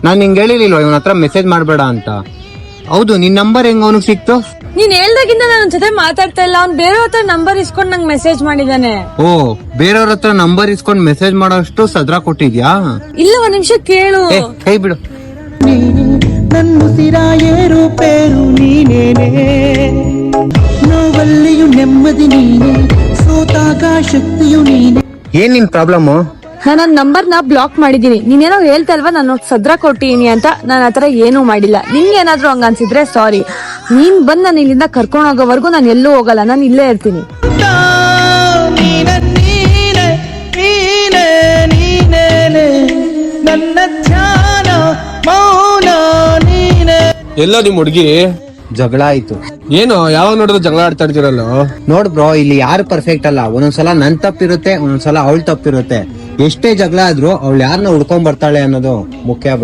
ನಾನ್ ನಿಂಗೆ ಹೇಳಿರ್ಲಿಲ್ವಾ ಇವನ ಹತ್ರ ಮೆಸೇಜ್ ಮಾಡ್ಬೇಡ ಅಂತ. ಹೌದು, ನಿನ್ ನಂಬರ್ ಹೆಂಗ್ ಅವನಿಗೆ ಸಿಕ್ತು? ನೀನ್ ಹೇಳ್ದಾಗಿಂದ ನನ್ನ ಜೊತೆ ಮಾತಾಡ್ತಾ ಇಲ್ಲ. ಅವ್ನ್ ಬೇರೆ ಹತ್ರ ನಂಬರ್ ಇಸ್ಕೊಂಡ್ ನಂಗೆ ಮೆಸೇಜ್ ಮಾಡಿದಾನೆ. ಓ, ಬೇರೆಯವ್ರ ಹತ್ರ ನಂಬರ್ ಇಸ್ಕೊಂಡ್ ಮೆಸೇಜ್ ಮಾಡೋಷ್ಟು ಸದ್ರ ಕೊಟ್ಟಿದ್ಯಾ? ಇಲ್ಲ, ಒಂದ್ ನಿಮಿಷ ಕೇಳು. ಕೈ ಬಿಡು. ನನ್ನುಸಿರ ಏರು ಪೇರು ನೀನೇನೆ, ನೋವಲ್ಲಿಯೂ ನೆಮ್ಮದಿ ನೀನೆ, ಸೋತಾಗ ಶಕ್ತಿಯು ನೀನೆ. ಏನ್ ನಿನ್ ಪ್ರಾಬ್ಲಮ್? ನಾನು ನನ್ನ ನಂಬರ್ನ ಬ್ಲಾಕ್ ಮಾಡಿದೀನಿ. ನೀನೇನೋ ಹೇಳ್ತಾ ಇಲ್ವಾ ನಾನು ಸದ್ರ ಕೊಟ್ಟಿನಿ ಅಂತ. ನಾನು ಆತರ ಏನೂ ಮಾಡಿಲ್ಲ. ನಿಂಗೆ ಏನಾದ್ರು ಹಂಗ ಅನ್ಸಿದ್ರೆ ಸಾರಿ. ನೀನ್ ಬಂದ್ ನಾನು ಇಲ್ಲಿಂದ ಕರ್ಕೊಂಡು ಹೋಗೋವರೆಗೂ ನಾನು ಎಲ್ಲೂ ಹೋಗಲ್ಲ. ನಾನು ಇಲ್ಲೇ ಇರ್ತೀನಿ. ನನ್ನ ಧ್ಯಾನ ಮೌನ ನೀನೆ. ಎಲ್ಲ ನಿಮ್ ಹುಡ್ಗಿ ಜಗಳ ಆಯ್ತು. ಏನು ಯಾವಾಗ ನೋಡಿದ್ರು ಜಗಳ ಆಡ್ತಾ ಇರ್ತೀರಲ್ಲ? ನೋಡ್ ಬ್ರೋ, ಇಲ್ಲಿ ಯಾರು ಪರ್ಫೆಕ್ಟ್ ಅಲ್ಲ. ಒಂದೊಂದ್ಸಲ ನನ್ ತಪ್ಪಿರುತ್ತೆ, ಒಂದೊಂದ್ಸಲ ಅವಳ ತಪ್ಪಿರುತ್ತೆ. ಎಷ್ಟೇ ಜಗಳ ಆದ್ರೂ ಅವಳು ಯಾರನ್ನ ಹುಡ್ಕೊಂಡ್ ಬರ್ತಾಳೆ ಅನ್ನೋದು ಮುಖ್ಯ ಬ್ರೋ.